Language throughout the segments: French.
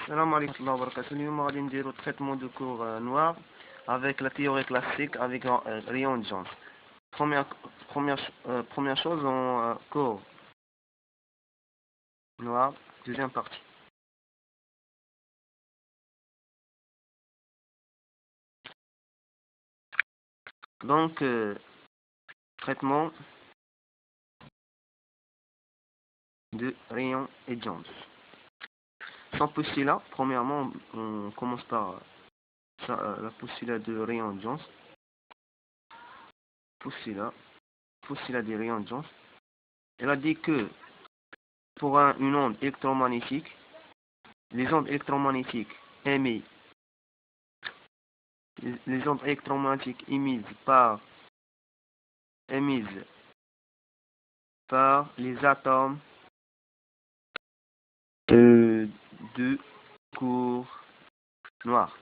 Salam alaikum wa barakatuh. Nous allons نديرو traitement de cours noir avec la théorie classique avec rayon Jones. Première chose en cours noir, deuxième partie. Donc traitement de rayon et Jones. Sans postulat, premièrement on commence par la postulat de rayon Jones. Postulat de rayon Jones. Elle a dit que pour une onde électromagnétique, les ondes électromagnétiques émises par les atomes de cours noir.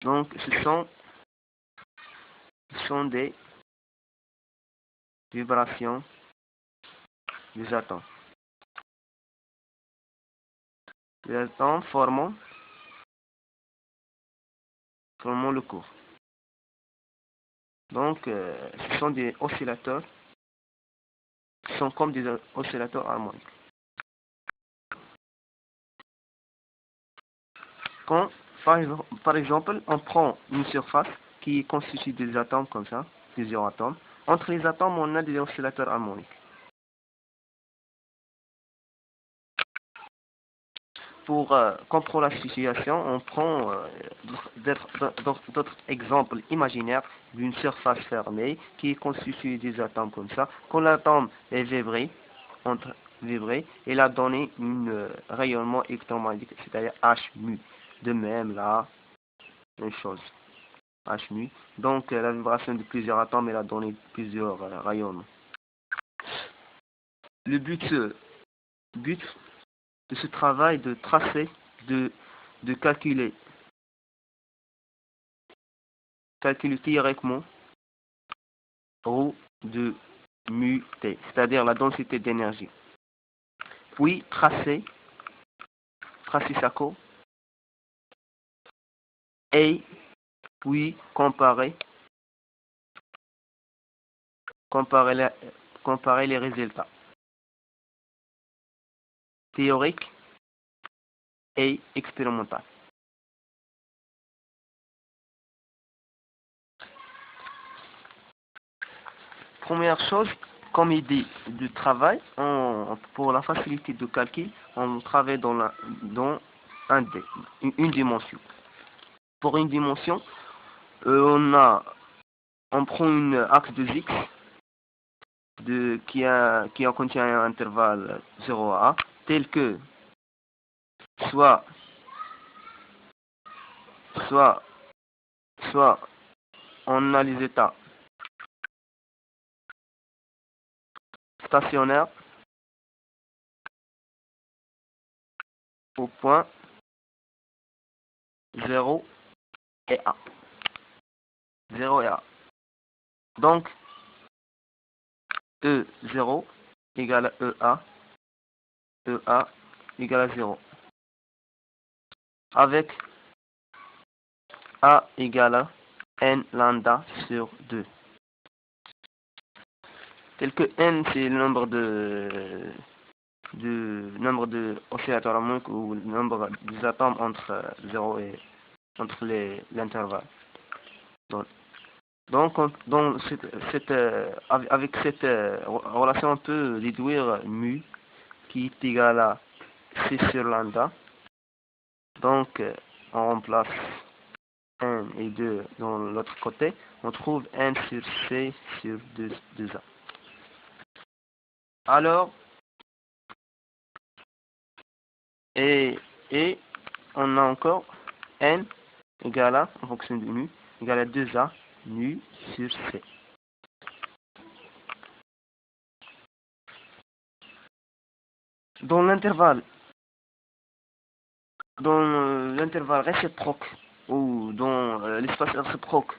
Donc ce sont des vibrations des atomes. Les atomes formant le cours. Donc ce sont des oscillateurs qui sont comme des oscillateurs harmoniques. Quand par exemple on prend une surface qui constitue des atomes comme ça, plusieurs atomes, entre les atomes on a des oscillateurs harmoniques. Pour comprendre la situation, on prend d'autres exemples imaginaires d'une surface fermée qui constitue des atomes comme ça. Quand l'atome est vibré, il a donné un rayonnement électromagnétique, c'est-à-dire H mu. De même là, même chose, H mu. Donc la vibration de plusieurs atomes, elle a donné plusieurs rayonnements. Le but de ce travail de tracer, de calculer théoriquement ρ de mu T, c'est-à-dire la densité d'énergie. Puis tracer sa courbe et puis comparer les résultats théoriques et expérimentaux. Première chose, comme idée du travail, pour la facilité de calcul, on travaille dans une dimension. Pour une dimension, on prend une axe de X qui contient un intervalle 0 à A, tel que soit on a les états stationnaires au point 0 et A. 0 et A. Donc, E0 égale à EA égale à 0. Avec A égale à N lambda sur 2. Tel que N c'est le nombre de oscillateurs harmoniques ou le nombre des atomes entre 0 et entre l'intervalle. Donc avec cette relation on peut déduire mu qui est égal à C sur lambda. Donc on remplace N et 2 dans l'autre côté, on trouve N sur C sur 2A. Alors, et on a encore N égale à, en fonction de mu, égale à 2A mu sur C. Dans l'intervalle réciproque ou dans l'espace réciproque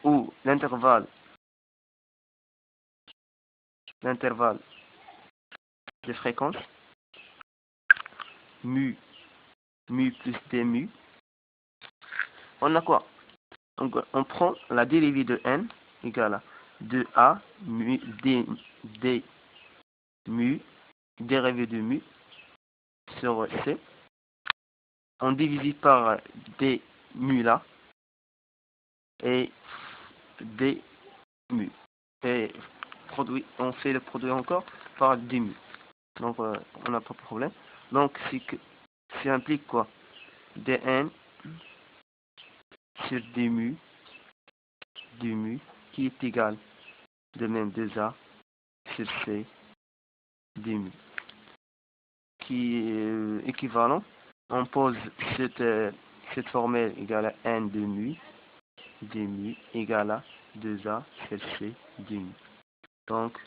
ou l'intervalle de fréquence, mu plus d mu. On a quoi? On prend la dérivée de n égale à 2a mu d mu, dérivée de mu sur c. On divise par d mu là et d mu. Et on fait le produit encore par d mu. Donc on n'a pas de problème. Donc ça implique quoi? dn sur d mu qui est égal de même 2a sur c d mu qui est équivalent. On pose cette formule égale à n de mu d mu égale à 2a sur c d mu. Donc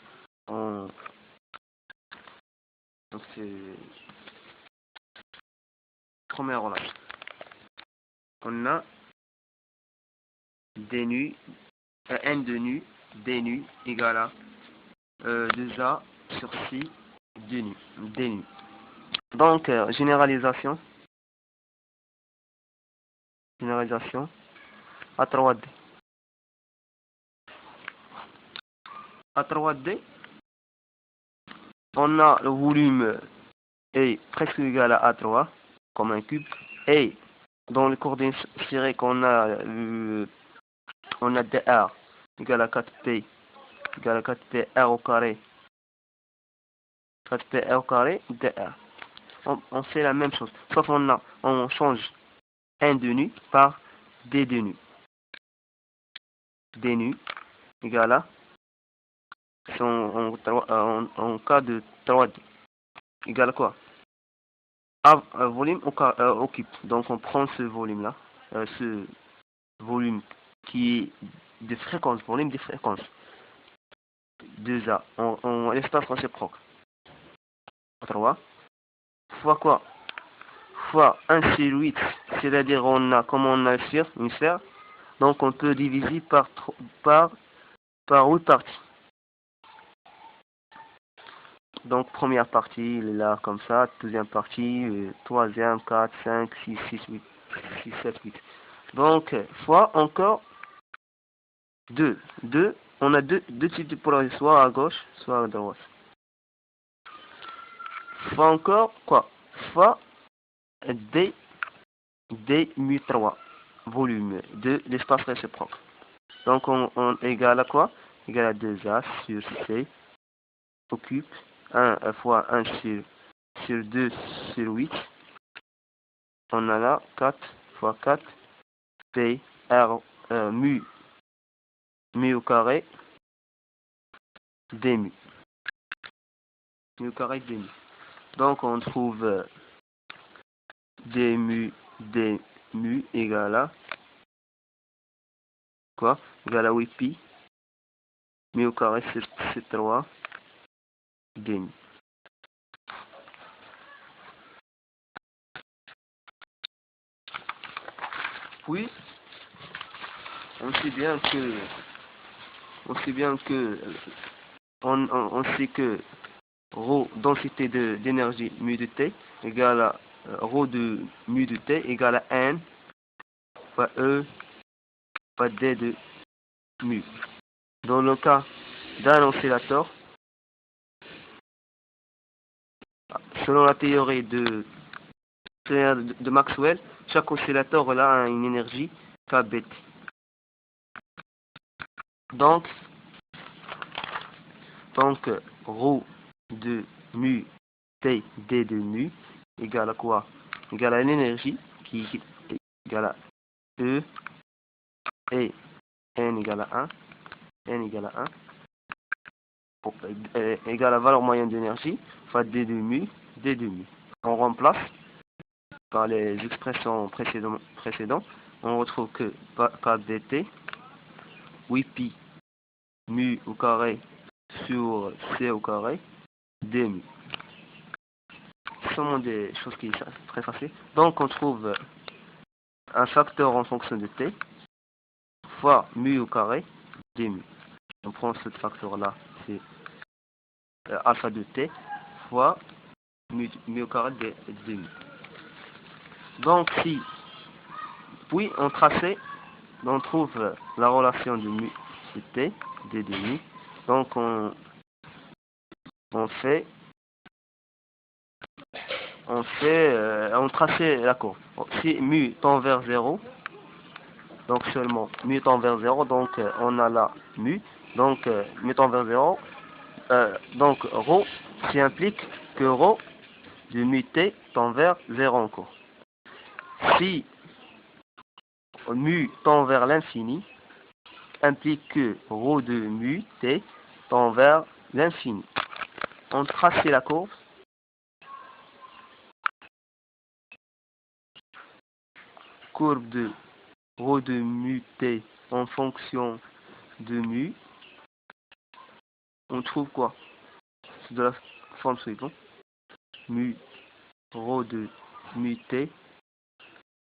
c'est première relation. On a d nu n de nu d nu égale à 2a sur c d nu. Donc généralisation à 3D. À 3D, on a le volume est presque égal à A3 comme un cube, et dans les coordonnées sphériques on a dr égal à 4p égale à 4p r au carré, 4p r au carré dr. On fait la même chose, sauf on change n de nu par d de nu. D nu égale à en cas de 3D égale à quoi? Volume au cube. Donc on prend ce volume là, ce volume qui est de fréquence, volume de fréquence 2A en l'espace réciproque 3 fois quoi? Fois 1 sur 8, c'est-à-dire comme on a une sphère, donc on peut diviser par 8 parties. Donc première partie, il est là comme ça, deuxième partie, troisième, 4, 5, 6, 7, 8. Donc fois encore 2. On a deux types de polarisation, soit à gauche, soit à droite. Fois encore quoi? Fois d mu 3, volume de l'espace réciproque. Donc on égale à quoi? Égale à 2a sur c occupe 1 fois 1 sur 2 sur 8. On a là 4 fois 4 p r mu au carré d mu. Mu au carré d mu. Donc on trouve d mu égale à quoi? Égale à 8 pi mu au carré sur 3 d mu. Puis on sait bien que ρ densité d'énergie mu de T égale à ρ de mu de T égale à N fois E fois D de mu. Dans le cas d'un oscillateur, selon la théorie de Maxwell, chaque oscillateur a une énergie kBt. Donc ρ de mu T D de mu égale à quoi? Égale à l'énergie qui est égale à E et N égale à 1, égale à la valeur moyenne d'énergie fois D de mu. On remplace par les expressions précédentes, on retrouve que kBt 8 pi mu au carré sur c au carré d mu. Ce sont des choses qui sont très faciles. Donc on trouve un facteur en fonction de t fois mu au carré d mu. On prend ce facteur là, c'est alpha de t fois mu au carré d mu. Donc puis on trouve la relation de mu de t, d de mu. Donc on traçait la courbe. Si mu tend vers 0, donc seulement mu tend vers 0, donc on a là mu, donc mu tend vers 0, donc ρ, qui implique que ρ de mu t tend vers 0 encore. Si mu tend vers l'infini, implique que ρ de mu t tend vers l'infini. On trace la courbe. Courbe de ρ de mu t en fonction de mu. On trouve quoi? C'est de la forme suivante. Mu ρ de mu t.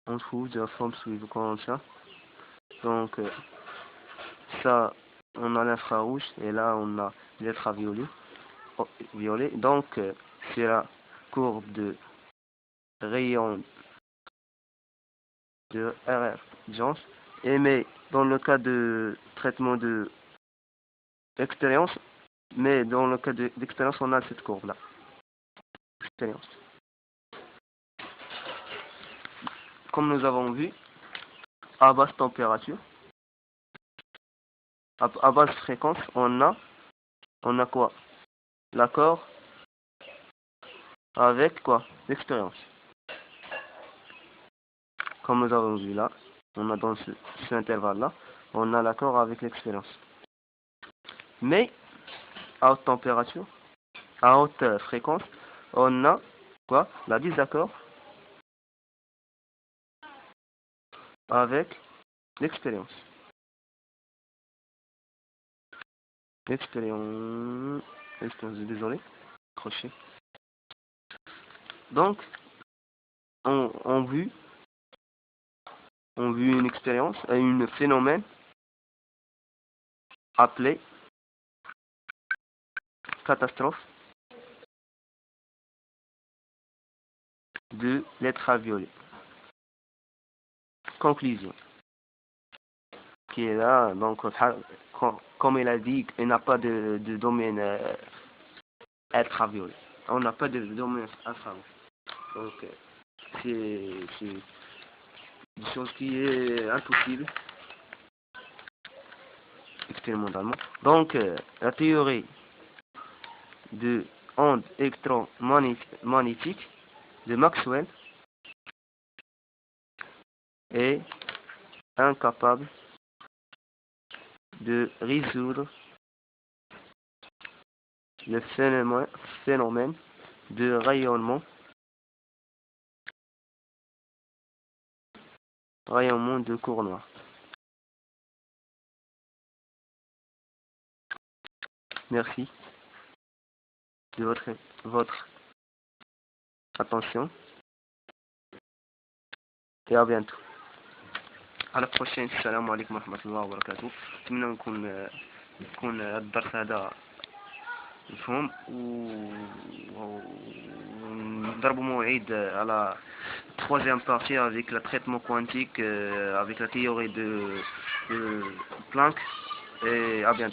On trouve de la forme suivante comme ça. Donc ça, on a l'infrarouge et là on a l'ultraviolet. Violet. Donc c'est la courbe de rayon de RF Jones. Et mais dans le cas de traitement de expérience, d'expérience, on a cette courbe là. Expérience. Comme nous avons vu, à basse température, à basse fréquence, on a quoi? L'accord avec quoi? L'expérience. Comme nous avons vu là, on a dans ce intervalle-là, on a l'accord avec l'expérience. Mais, à haute température, à haute fréquence, on a quoi? La désaccord avec l'expérience. Expérience, désolé, crochet. Donc, on vu une expérience, un phénomène appelé catastrophe de l'ultraviolet. Conclusion. Qui est là, donc, comme il a dit, il n'a pas de domaine ultraviolet. On n'a pas de domaine infrarouge. Donc, c'est une chose qui est impossible expérimentalement. Donc, la théorie de ondes électromagnétiques de Maxwell est incapable de résoudre le phénomène de rayonnement de cours noir. Merci de votre attention et à bientôt. À la prochaine. السلام عليكم ورحمة الله وبركاته. أتمنى يكون الدرس هذا مفهوم ونضربوا موعد على troisième partie avec le traitement quantique, avec la théorie de Planck, et à bientôt.